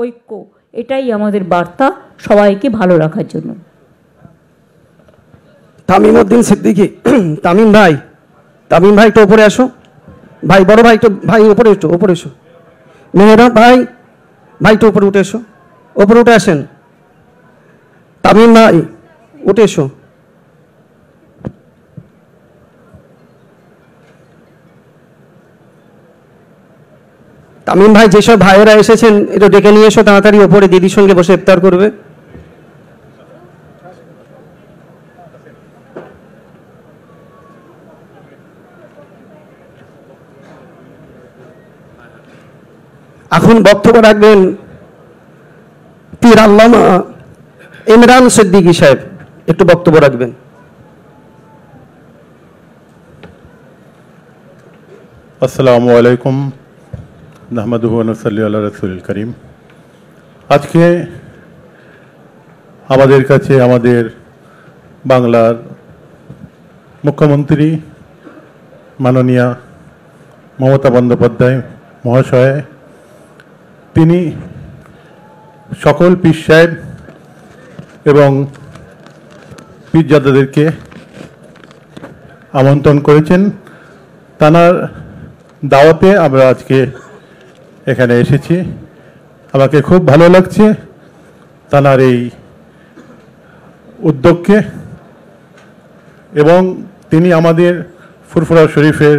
ঐক্য, এটাই আমাদের বার্তা সবাইকে ভালো রাখার জন্য। তামিম উদ্দিন সিদ্দিকী, তামিম ভাই একটু ওপরে আসো। ভাই বড় ভাই একটু, ভাই ওপরে এসো। মেহেরা ভাই একটু ওপরে উঠে এসো, ওপরে উঠে আসেন। তামিম ভাই উঠে এসো। তামিম ভাই, যেসব ভাইয়েরা এসেছেন একটু ডেকে নিয়ে এসো তাড়াতাড়ি ওপরে, দিদির সঙ্গে বসে ইফতার করবে। এখন বক্তব্য রাখবেন পীর আল্লামা ইমরান সিদ্দিকী সাহেব, একটু বক্তব্য রাখবেন। আসসালামু আলাইকুম, নাহমাদুহু ওয়া নুসাল্লি আলা রাসূলিল কারীম। আজকে আমাদের কাছে আমাদের বাংলার মুখ্যমন্ত্রী মাননীয়া মমতা বন্দ্যোপাধ্যায় মহাশয়, তিনি সকল পীর সাহেব এবং পীরজাদাদেরকে আমন্ত্রণ করেছেন। তানার দাওয়াতে আমরা আজকে এখানে এসেছি। আমাকে খুব ভালো লাগছে তানার এই উদ্যোগকে, এবং তিনি আমাদের ফুরফুরা শরীফের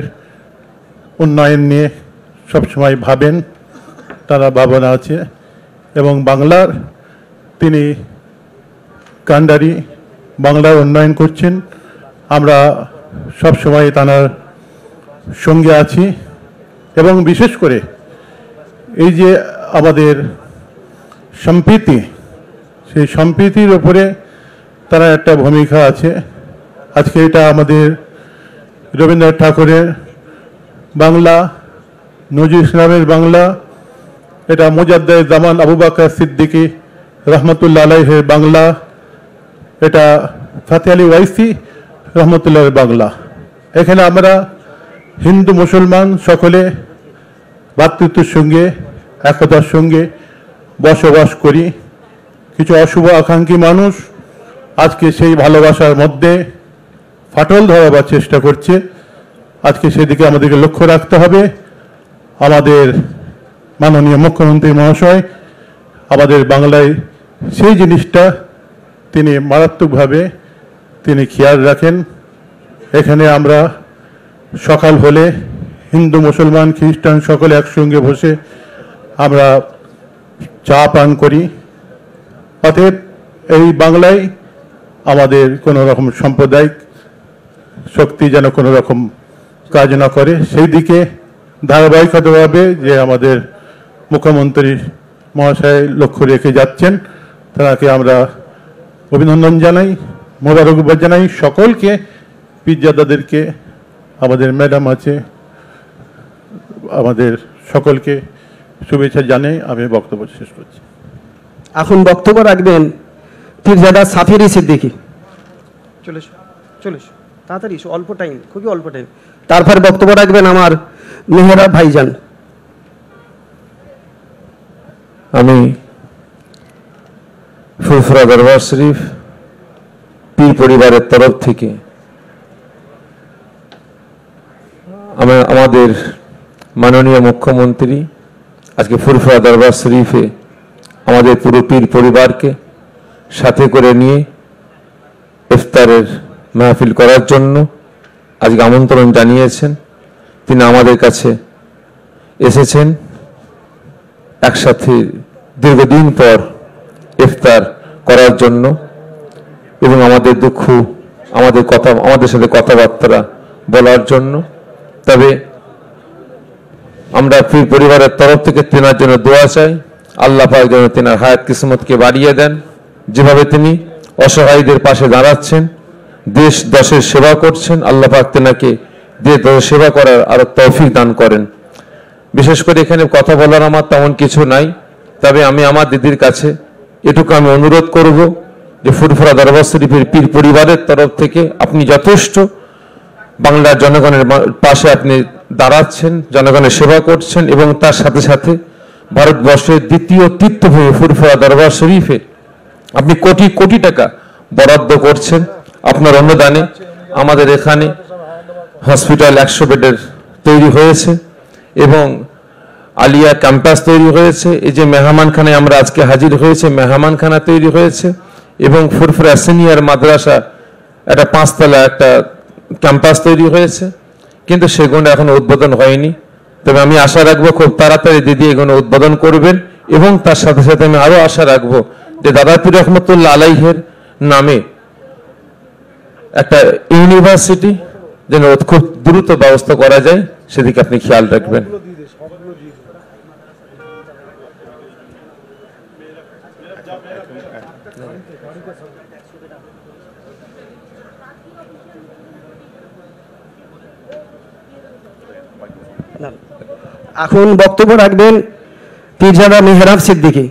উন্নয়ন নিয়ে সবসময় ভাবেন, তার ভাবনা আছে, এবং বাংলার তিনি কান্ডারি, বাংলার উন্নয়ন করছেন। আমরা সবসময় তার সঙ্গে আছি, এবং বিশেষ করে এই যে আমাদের সম্প্রীতি, সেই সম্প্রীতির ওপরে তার একটা ভূমিকা আছে। আজকে এটা আমাদের রবীন্দ্রনাথ ঠাকুরের বাংলা, নজরুল ইসলামের বাংলা, এটা মুজাদ্দেদ জামান আবু বকর সিদ্দিকী রহমতুল্লাহ আলাইহির বাংলা, এটা ফাতে আলী ওয়াইসি রহমতুল্লাহের বাংলা। এখানে আমরা হিন্দু মুসলমান সকলে ভ্রাতৃত্বের সঙ্গে, একতার সঙ্গে বসবাস করি। কিছু অশুভ আকাঙ্ক্ষী মানুষ আজকে সেই ভালোবাসার মধ্যে ফাটল ধরাবার চেষ্টা করছে। আজকে সেদিকে আমাদেরকে লক্ষ্য রাখতে হবে। আমাদের মাননীয় মুখ্যমন্ত্রী মহাশয় আমাদের বাংলায় সেই জিনিসটা তিনি মারাত্মকভাবে তিনি খেয়াল রাখেন। এখানে আমরা সকাল হলে হিন্দু মুসলমান খ্রিস্টান সকলে একসঙ্গে বসে আমরা চা পান করি। অতএব এই বাংলায় আমাদের কোনো রকম সাম্প্রদায়িক শক্তি যেন কোনো রকম কাজ না করে, সেই দিকে ধারাবাহিকতাভাবে যে আমাদের মুখ্যমন্ত্রী মহাশয় লক্ষ্য রেখে যাচ্ছেন, তাকে আমরা অভিনন্দন জানাই, মোবারকবাদ জানাই। সকলকে, পীরজাদাদেরকে, আমাদের ম্যাডাম আছে, আমাদের সকলকে শুভেচ্ছা জানাই। আমি বক্তব্য শেষ করছি। এখন বক্তব্য রাখবেন পীরজাদা সাফিরি সিদ্দিকী। চলে এসো তাড়াতাড়ি এসো, অল্প টাইম, খুবই অল্প টাইম। তারপর বক্তব্য রাখবেন আমার মেহেরা ভাইজান। আমি ফুরফুরা দরবার শরীফ পীর পরিবারের তরফ থেকে আমাদের মাননীয় মুখ্যমন্ত্রী আজকে ফুরফুরা দরবার শরীফে আমাদের পুরো পীর পরিবারকে সাথে করে নিয়ে ইফতারের মাহফিল করার জন্য আজকে আমন্ত্রণ জানিয়েছেন। তিনি আমাদের কাছে এসেছেন একসাথে দীর্ঘদিন পর ইফতার করার জন্য, এবং আমাদের দুঃখ, আমাদের সাথে কথাবার্তা বলার জন্য। তবে আমরা পীর পরিবারের তরফ থেকে তেনার জন্য দোয়া চাই, আল্লাহ পাক যেন তেনার হায়াত কিসমতকে বাড়িয়ে দেন। যেভাবে তিনি অসহায়দের পাশে দাঁড়াচ্ছেন, দেশ দশের সেবা করছেন, আল্লাহ পাক তেনাকে দেশ দশের সেবা করার আরো তৌফিক দান করেন। বিশেষ করে এখানে কথা বলার আমার তেমন কিছু নাই, তবে আমি আমার দিদির কাছে এটুকু আমি অনুরোধ করব যে ফুরফুরা দরবার শরীফের পীর পরিবারের তরফ থেকে আপনি যথেষ্ট বাংলার জনগণের পাশে আপনি দাঁড়াচ্ছেন, জনগণের সেবা করছেন, এবং তার সাথে সাথে ভারতবর্ষের দ্বিতীয় তীর্থভূমি ফুরফুরা দরবার শরীফে আপনি কোটি কোটি টাকা বরাদ্দ করছেন আপনার অনুদানে। আমাদের এখানে হসপিটাল 100 বেডের তৈরি হয়েছে এবং আলিয়া ক্যাম্পাস তৈরি হয়েছে। এই যে মেহমানখানায় আমরা আজকে হাজির হয়েছে, মেহমানখানা তৈরি হয়েছে এবং ফুরফুরা সিনিয়র মাদ্রাসা একটা 5 তলা একটা ক্যাম্পাস তৈরি হয়েছে, কিন্তু সেগুলো এখন উদ্বোধন হয়নি। তবে আমি আশা রাখবো খুব তাড়াতাড়ি দিদি এগুলো উদ্বোধন করবেন এবং তার সাথে সাথে আমি আরো আশা রাখবো যে দাদা পীর রহমতুল্লাহ আলাইহের নামে একটা ইউনিভার্সিটি যেন খুব দ্রুত ব্যবস্থা করা যায়, সেদিকে আপনি খেয়াল রাখবেন। এখন বক্তব্য রাখবেন পীরজাদা মেহরাব সিদ্দিকী।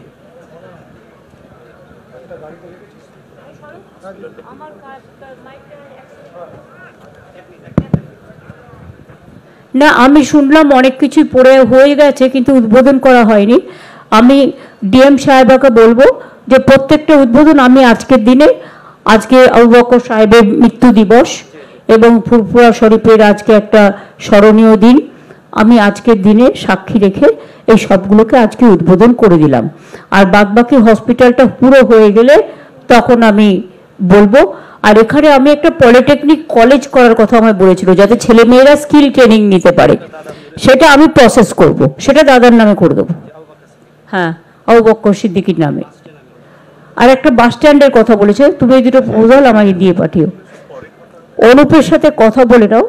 না, আমি শুনলাম অনেক কিছুই পড়ে হয়ে গেছে কিন্তু উদ্বোধন করা হয়নি। আমি ডিএম সাহেবাকে বলবো যে প্রত্যেকটা উদ্বোধন আমি আজকের দিনে, আজকে আবু বকর সাহেবের মৃত্যু দিবস এবং ফুরফুরা শরীফের আজকে একটা স্মরণীয় দিন, আমি আজকের দিনে সাক্ষী রেখে এই সবগুলোকে আজকে উদ্বোধন করে দিলাম। আর বাদবাকি হসপিটালটা পুরো হয়ে গেলে তখন আমি বলবো। আর এখানে আমি একটা পলিটেকনিক কলেজ করার কথা আমার বলেছিল, যাতে ছেলেমেয়েরা স্কিল ট্রেনিং নিতে পারে, সেটা আমি প্রসেস করব, সেটা দাদার নামে করে দেবো। হ্যাঁ, আবু বকর সিদ্দিকীর নামে। আর একটা বাস স্ট্যান্ডের কথা বলেছে, তুমি এই দুটো প্রপোজাল আমাকে দিয়ে পাঠিও। অনুপের সাথে কথা বলে নাও।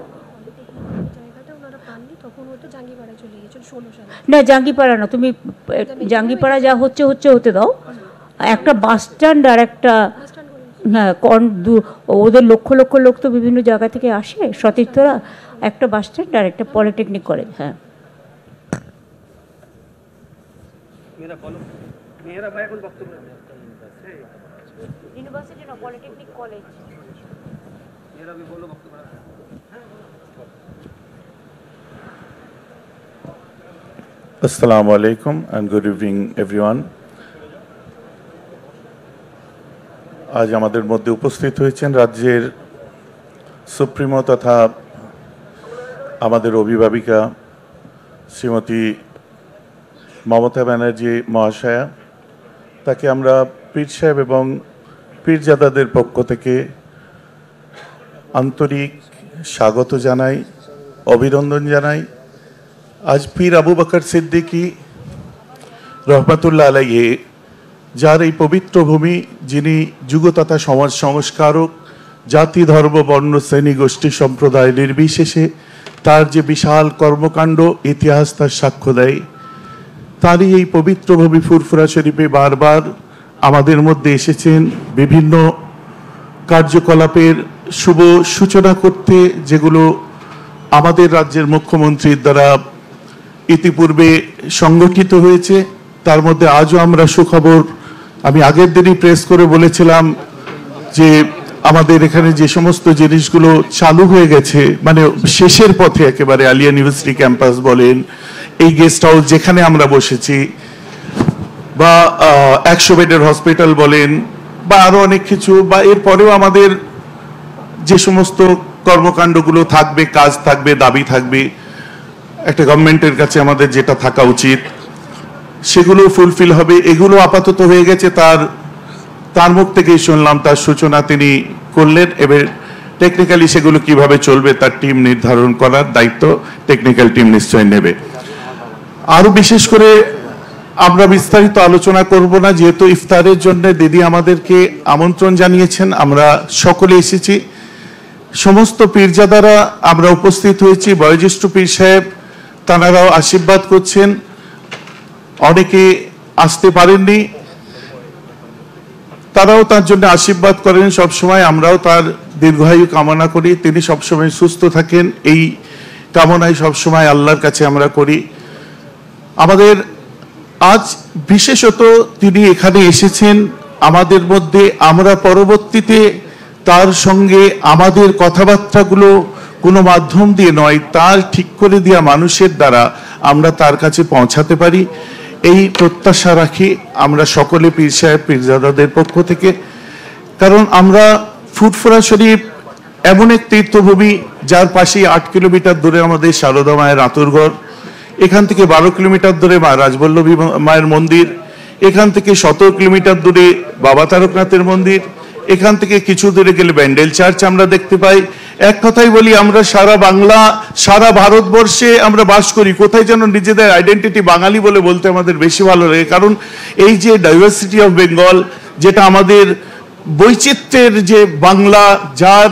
না, জাঙ্গিপাড়া না, তুমি জাঙ্গিপাড়া যা হচ্ছে হতে দাও। একটা বাস স্ট্যান্ড আর একটা, হ্যাঁ, ওদের লক্ষ লক্ষ লোক তো বিভিন্ন জায়গা থেকে আসে, সতীর্থরা। একটা বাস স্ট্যান্ড আর একটা পলিটেকনিক কলেজ। হ্যাঁ, ইউনিভার্সিটি না, পলিটেকনিক কলেজ। আসসালামু আলাইকুম and good evening everyone. আজ আমাদের মধ্যে উপস্থিত হয়েছেন রাজ্যের সুপ্রিমো তথা আমাদের অভিভাবিকা শ্রীমতী মমতা ব্যানার্জি মহাশয়া। তাকে আমরা পীর সাহেব এবং পীরজাদাদের পক্ষ থেকে আন্তরিক স্বাগত জানাই, অভিনন্দন জানাই। আজ পীর আবু বকর সিদ্দিকী রহমতুল্লাহ আলাইহি, যার এই পবিত্র ভূমি, যিনি যুগ তথা সমাজ সংস্কারক, জাতি ধর্ম বর্ণ শ্রেণী গোষ্ঠী সম্প্রদায় নির্বিশেষে তার যে বিশাল কর্মকাণ্ড ইতিহাস তার সাক্ষ্য দেয়, তারই এই পবিত্র ভূমি ফুরফুরা শরীফে বারবার আমাদের মধ্যে এসেছেন বিভিন্ন কার্যকলাপের শুভ সূচনা করতে, যেগুলো আমাদের রাজ্যের মুখ্যমন্ত্রীর দ্বারা ইতিপূর্বে সংগঠিত হয়েছে। তার মধ্যে আজও আমরা সুখবর, আমি আগের দিনই প্রেস করে বলেছিলাম যে আমাদের এখানে যে সমস্ত জিনিসগুলো চালু হয়ে গেছে, মানে শেষের পথে একেবারে, আলিয়া ইউনিভার্সিটি ক্যাম্পাস বলেন, এই গেস্ট হাউস যেখানে আমরা বসেছি, বা 100 বেডের হসপিটাল বলেন, বা আরো অনেক কিছু, বা এরপরেও আমাদের যে সমস্ত কর্মকাণ্ডগুলো থাকবে, কাজ থাকবে, দাবি থাকবে, একটা গভর্নমেন্টের কাছে আমাদের যেটা থাকা উচিত সেগুলো ফুলফিল হবে। এগুলো আপাতত হয়ে গেছে, তার মুখ থেকেই শুনলাম, তার সূচনা তিনি করলেন। এবার টেকনিক্যালি সেগুলো কিভাবে চলবে তার টিম নির্ধারণ করার দায়িত্ব টেকনিক্যাল টিম নিশ্চয় নেবে। আরো বিশেষ করে আমরা বিস্তারিত আলোচনা করব না, যেহেতু ইফতারের জন্য দিদি আমাদেরকে আমন্ত্রণ জানিয়েছেন, আমরা সকলে এসেছি। সমস্ত পীরজাদারা আমরা উপস্থিত হয়েছি, বয়োজ্যেষ্ঠ পীর সাহেব তাঁরাও আশীর্বাদ করছেন, অনেকে আসতে পারেননি, তারাও তার জন্য আশীর্বাদ করেন সবসময়। আমরাও তার দীর্ঘায়ু কামনা করি, তিনি সবসময় সুস্থ থাকেন, এই কামনাই সবসময় আল্লাহর কাছে আমরা করি। আমাদের আজ বিশেষত তিনি এখানে এসেছেন আমাদের মধ্যে, আমরা পরবর্তীতে তার সঙ্গে আমাদের কথাবার্তাগুলো কোনো মাধ্যম দিয়ে নয়, তার ঠিক করে দেওয়া মানুষের দ্বারা আমরা তার কাছে পৌঁছাতে পারি। এই প্রত্যাশা রাখি আমরা সকলে পীর সাহেব পীরজাদাদের পক্ষ থেকে। কারণ আমরা ফুরফুরা শরীফ এমন এক তীর্থভূমি যার পাশেই 8 কিলোমিটার দূরে আমাদের সারদা মায়ের আঁতুরঘর, এখান থেকে 12 কিলোমিটার দূরে মা রাজবল্লভী মায়ের মন্দির, এখান থেকে 17 কিলোমিটার দূরে বাবা তারকনাথের মন্দির, এখান থেকে কিছু দূরে গেলে ব্যান্ডেল চার্চ আমরা দেখতে পাই। এক কথাই বলি, আমরা সারা বাংলা, সারা ভারতবর্ষে আমরা বাস করি, কোথায় যেন নিজেদের আইডেন্টিটি বাঙালি বলে বলতে আমাদের বেশি ভালো লাগে। কারণ এই যে ডাইভার্সিটি অফ বেঙ্গল, যেটা আমাদের বৈচিত্র্যের যে বাংলা, যার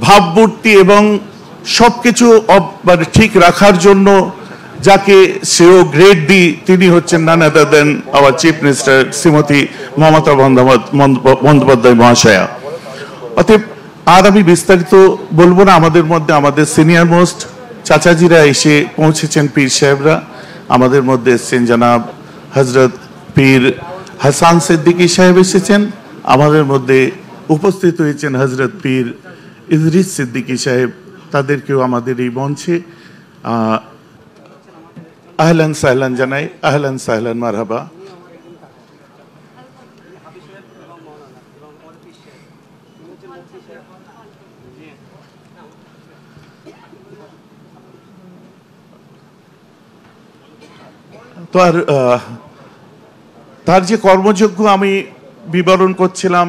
ভাবমূর্তি এবং সবকিছু মানে ঠিক রাখার জন্য যাকে সেও গ্রেড দিই, তিনি হচ্ছেন none other than our chief minister Shrimati Mamata Bandyopadhyay মহাশয়া। অতএব আর আমি বিস্তারিত বলবো না। আমাদের মধ্যে আমাদের সিনিয়র মোস্ট চাচাজিরা এসে পৌঁছেছেন, পীর সাহেবরা আমাদের মধ্যে এসেছেন। জনাব হজরত পীর হাসান সিদ্দিকী সাহেব এসেছেন, আমাদের মধ্যে উপস্থিত হয়েছেন হজরত পীর ইদরিস সিদ্দিকী সাহেব, তাদেরকেও আমাদের এই মঞ্চে আহলান সাহলান জানাই। আহলান সাহলান, মারহাবা। তো আর তার যে কর্মযজ্ঞ আমি বিবরণ করছিলাম,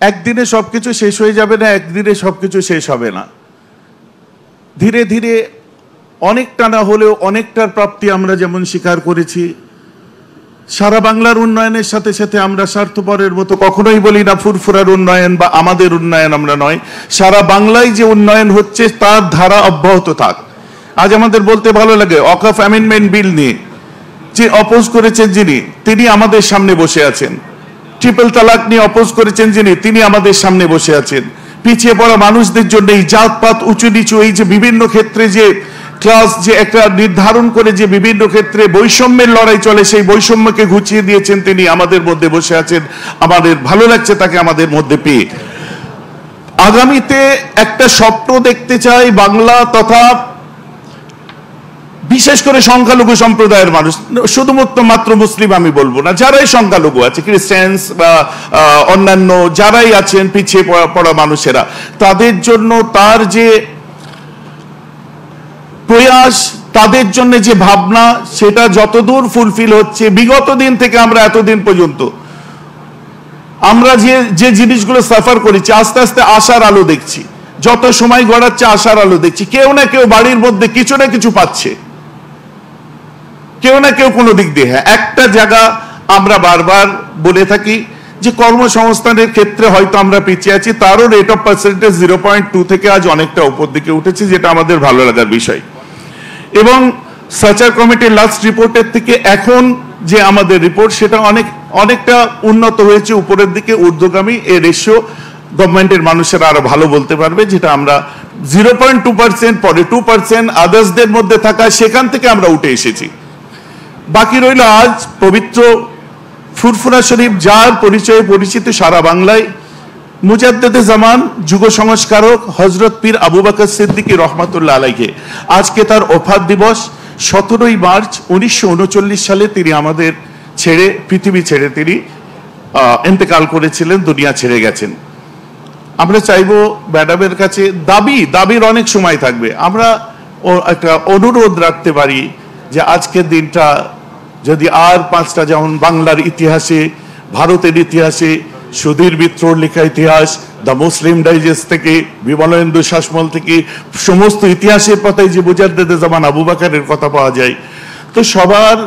একদিনে সবকিছু শেষ হয়ে যাবে না, একদিনে সবকিছু শেষ হবে না। ধীরে ধীরে অনেকটা না হলেও অনেকটার প্রাপ্তি আমরা যেমন স্বীকার করেছি। সারা বাংলার উন্নয়নের সাথে সাথে আমরা স্বার্থপরের মতো কখনোই বলি না ফুরফুরার উন্নয়ন বা আমাদের উন্নয়ন আমরা নয়। সারা বাংলায় যে উন্নয়ন হচ্ছে তার ধারা অব্যাহত থাক। আজ আমাদের বলতে ভালো লাগে, ওয়াকফ অ্যামেন্ডমেন্ট বিল নিয়ে যে অপোজ করেছেন যিনি, তিনি আমাদের সামনে বসে আছেন। ট্রিপল তালাক নিয়ে অপোজ করেছেন যিনি, তিনি আমাদের সামনে বসে আছেন। পিছিয়ে পড়া মানুষদের জন্য এই জাতপাত, উঁচু নিচু, এই যে বিভিন্ন ক্ষেত্রে যে ক্লাস যে একটা নির্ধারণ করে যে বিভিন্ন ক্ষেত্রে বৈষম্যের লড়াই চলে, সেই বৈষম্যকে ঘুচিয়ে দিয়েছেন তিনি, আমাদের মধ্যে বসে আছেন। আমাদের ভালো লাগছে তাকে আমাদের মধ্যে পেয়ে। আগামীতে একটা স্বপ্ন দেখতে চাই বাংলা তথা বিশেষ করে সংখ্যালঘু সম্প্রদায়ের মানুষ, শুধুমাত্র মুসলিম আমি বলবো না, যারাই সংখ্যালঘু আছে, খ্রিস্টানস বা অন্যান্য যারাই আছেন পিছিয়ে পড়া মানুষেরা, তাদের জন্য তার যে প্রয়াস, তাদের জন্য যে ভাবনা, সেটা যতদূর ফুলফিল হচ্ছে বিগত দিন থেকে আমরা এতদিন পর্যন্ত আমরা যে জিনিসগুলো সাফার করেছি, আস্তে আস্তে আশার আলো দেখছি। যত সময় গড়াচ্ছে আশার আলো দেখছি। কেউ না কেউ বাড়ির মধ্যে কিছু না কিছু পাচ্ছে, কেউ না কেউ কোনো দিক দিয়ে। হ্যাঁ, একটা জায়গা আমরা বারবার বলে থাকি যে কর্মসংস্থানের ক্ষেত্রে হয়তো আমরা পিছিয়ে আছি, তারও রেট অফ পার্সেন্টেজ 0.2 থেকে আজ অনেকটা উপর দিকে উঠেছে, যেটা আমাদের ভালো লাগার বিষয়। এবং সার্চার কমিটির লাস্ট রিপোর্টের থেকে এখন যে আমাদের রিপোর্ট, সেটা অনেকটা উন্নত হয়েছে, উপরের দিকে ঊর্ধ্বগামী। এর রেশিও গভর্নমেন্টের মানুষেরা আরো ভালো বলতে পারবে, যেটা আমরা 0.2%, পরে 2% আদার্সদের মধ্যে থাকা, সেখান থেকে আমরা উঠে এসেছি। বাকি রইল আজ পবিত্র ফুরফুরা শরীফ, যার পরিচয়ে পরিচিত সারা বাংলায়। মুজাদ্দেদে জামান, যুগ সংস্কারক হজরত পীর আবু বকর সিদ্দিকী রহমাতুল্লাহ আলাইহি, আজকে তার ওফাত দিবস। 17ই মার্চ 1939 সালে তিনি আমাদের ছেড়ে, পৃথিবী ছেড়ে তিনি ইন্তেকাল করেছিলেন, দুনিয়া ছেড়ে গেছেন। আমরা চাইবো ম্যাডামের কাছে, দাবির অনেক সময় থাকবে, আমরা একটা অনুরোধ রাখতে পারি যে আজকের দিনটা যদি আর 5টা, যেমন বাংলার ইতিহাসে, ভারতের ইতিহাসে সুধীর মিত্রর লেখা ইতিহাস, দ্য মুসলিম ডাইজেস্ট থেকে, বিমলেন্দু শাসমল থেকে, সমস্ত ইতিহাসের পাতায় যে মুজাদ্দেদে জামান আবু বকরের কথা পাওয়া যায়, তো সবার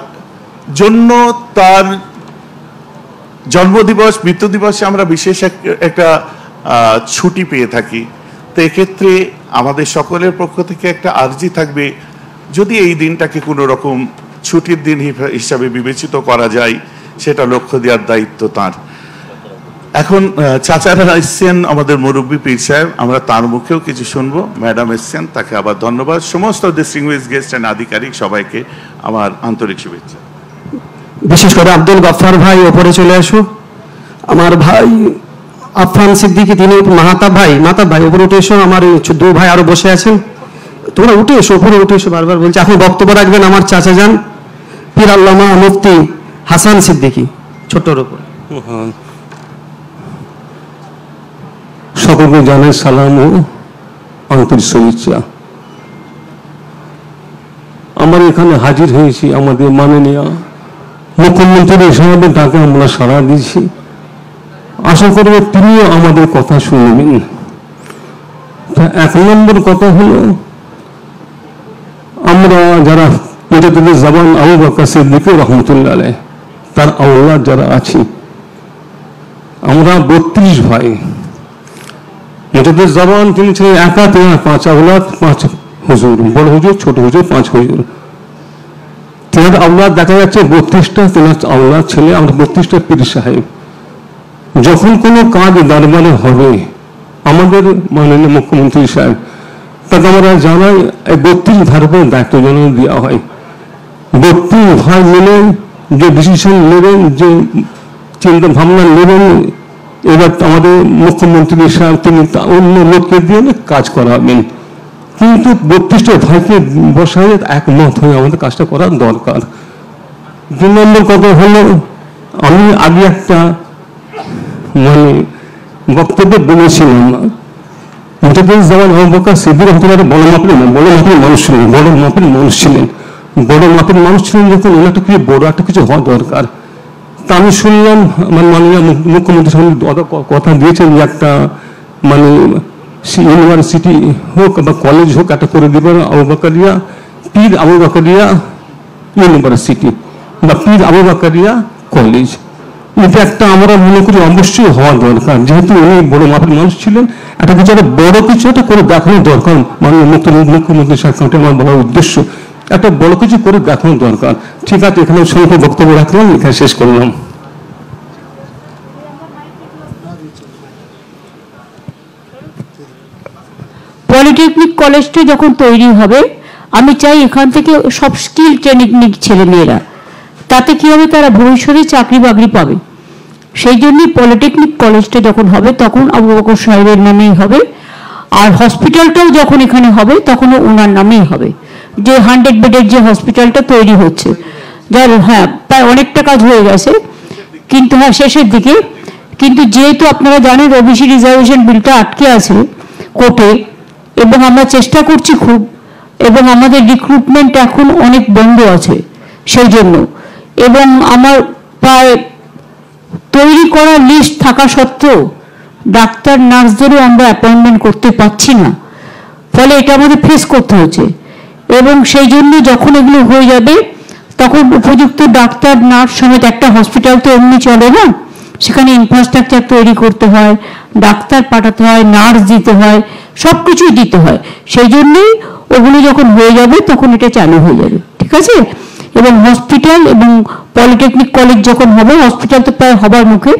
জন্য তার জন্মদিবস, মৃত্যু দিবসে আমরা বিশেষ একটা ছুটি পেয়ে থাকি। তো এক্ষেত্রে আমাদের সকলের পক্ষ থেকে একটা আর্জি থাকবে, যদি এই দিনটাকে কোনো রকম ছুটির দিন হিসাবে বিবেচিত করা যায়, সেটা লক্ষ্য দেওয়ার দায়িত্ব তার। এখন চাচারা এসছেন, আমাদের মুরব্বী পীর সাহেব, আমরা তার মুখেও কিছু শুনবো। ম্যাডাম এসছেন, তাকে আবার ধন্যবাদ। সমস্ত ডিস্টিংগুইশড গেস্ট এন্ড আধিকারিক সবাইকে আমার আন্তরিক শুভেচ্ছা। বিশেষ করে আব্দুল গফফার ভাই ওপরে চলে আসো। আমার ভাই আফফান সিদ্দিকী, তিনি মাহতাব ভাই ওপরে উঠে এসো। আমার দু ভাই আরো বসে আছেন, তোমরা উঠে এসো, ওপরে উঠে এসো। বারবার বলছি, এখন বক্তব্য রাখবেন আমার চাচা যান পীর আল্লামা মুফতি হাসান সিদ্দিকী, ছোট্টর উপর। সকলকে জানাই সালাম ও আন্তরিক শুভেচ্ছা। আমরা এখানে হাজির হয়েছি আমাদের মাননীয় মুখ্যমন্ত্রী হিসাবে তাকে আমরা সাড়া দিয়েছি। আশা করব তিনিও আমাদের কথা শুনবেন। এক নম্বর কথা হলো, আমরা যারা মুজাদ্দিদুল জামান আবু বকর সিদ্দিক রহমতুল্লাহ আলাইহ তার আওলাদ যারা আছি, আমরা 32 ভাই। মুজাদ্দিদুল জামান তিনি ছিলেন একা, তিনি 5 আওলাদ 5 হুজুর, বড় হুজুর, ছোট হুজুর, 5 হুজুর। তিনার আওলাদ দেখা যাচ্ছে 32টা, তিনার আওলাদ ছেলে, আমরা 32টা পীর সাহেব। যখন কোনো কাজ দরবারে হবে, আমাদের মাননীয় মুখ্যমন্ত্রী সাহেব তাকে আমরা জানাই 32 ভাইয়ের উপর দায়িত্ব যেন দেওয়া হয়। 32 ভাই মিলে যে ডিসিশন নেবেন, যে চিন্তা ভাবনা নেবেন, এবার আমাদের মুখ্যমন্ত্রী সাহেব তিনি অন্য লোককে দিয়ে কাজ করাবেন। কিন্তু 32টা ভাইকে বসায় একমত হয়ে আমাদের কাজটা করা দরকার। 2 নম্বর কথা হলো, আমি আগে একটা বক্তব্য বলেছিলাম না, মুজাদ্দিদুল জামান আবু বকর সিদ্দিক রহমতুল্লাহ বড় মাপের মানুষ ছিলেন, বড় মাপের মানুষ ছিলেন। বড় মাপের মানুষ ছিলেন যখন ওনাটা কি বড় একটা কিছু হওয়া দরকার। তা আমি শুনলাম আমার মাননীয় মুখ্যমন্ত্রী সাহেব কথা দিয়েছেন যে একটা ইউনিভার্সিটি হোক বা কলেজ হোক একটা করে দেবেন, আবু বকরিয়া, পীর আবু বকরিয়া ইউনিভার্সিটি বা পীর আবু বকরিয়া কলেজ। এটা একটা আমরা মনে করি অবশ্যই হওয়া দরকার, যেহেতু উনি বড় মাপের মানুষ ছিলেন। একটা কিছু একটা বড় কিছু একটা করে দেখানো দরকার, মুখ্যমন্ত্রী সাহেব আমার বলার উদ্দেশ্য, একটা বড় কিছু করে দেখানো দরকার। ঠিক আছে, এখানে সংক্ষেপে বক্তব্য রাখলাম, এখানে শেষ করলাম। পলিটেকনিক কলেজটা যখন তৈরি হবে, আমি চাই এখান থেকে সব স্কিল ট্রেনিং ছেলে মেয়েরা, তাতে কি হবে, তারা ভবিষ্যতে চাকরি বাকরি পাবে। সেই জন্যই পলিটেকনিক কলেজটা যখন হবে তখন আবু বকর সাহেবের নামেই হবে, আর হসপিটালটাও যখন এখানে হবে তখনও ওনার নামেই হবে। যে 100 বেডের যে হসপিটালটা তৈরি হচ্ছে, যার হ্যাঁ প্রায় অনেকটা কাজ হয়ে গেছে, কিন্তু হ্যাঁ শেষের দিকে। কিন্তু যেহেতু আপনারা জানেন ওবিসি রিজার্ভেশন বিলটা আটকে আছে কোর্টে, এবং আমরা চেষ্টা করছি খুব, এবং আমাদের রিক্রুটমেন্ট এখন অনেক বন্ধ আছে সেই জন্য, এবং আমার প্রায় তৈরি করা লিস্ট থাকা সত্ত্বেও ডাক্তার নার্সদেরও আমরা অ্যাপয়েন্টমেন্ট করতে পারছি না, ফলে এটা আমাদের ফেস করতে হচ্ছে। এবং সেই জন্য যখন এগুলো হয়ে যাবে তখন উপযুক্ত ডাক্তার নার্স সমেত, একটা হসপিটাল তো এমনি চলে না, সেখানে ইনফ্রাস্ট্রাকচার তৈরি করতে হয়, ডাক্তার পাঠাতে হয়, নার্স দিতে হয়, সব কিছুই দিতে হয়। সেই জন্যই ওগুলো যখন হয়ে যাবে তখন এটা চালু হয়ে যাবে, ঠিক আছে। এবং হসপিটাল এবং পলিটেকনিক কলেজ যখন হবে, হসপিটাল তো প্রায় হবার মুখে,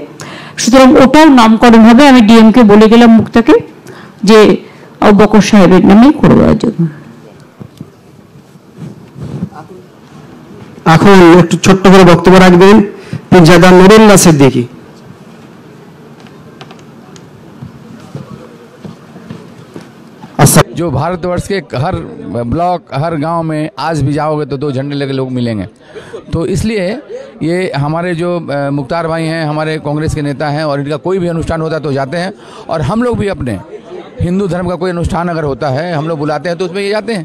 সুতরাং ওটাও নামকরণ হবে। আমি ডিএমকে বলে গেলাম মুক্তাকে যে আবু বকর সাহেবের নামে করে দেওয়ার জন্য। এখন একটু ছোট্ট করে বক্তব্য রাখবেন পীরজাদা নুরুল্লাহ সিদ্দিকী। जो भारतवर्ष के हर ब्लॉक, हर गांव में आज भी जाओगे तो 2 झंडे लगे लोग मिलेंगे। तो इसलिए ये हमारे जो मुख्तार भाई हैं, हमारे कांग्रेस के नेता हैं, और इनका कोई भी अनुष्ठान होता है तो जाते हैं। और हम लोग भी अपने हिंदू धर्म का कोई अनुष्ठान अगर होता है, हम लोग बुलाते हैं तो उसमें ये जाते हैं।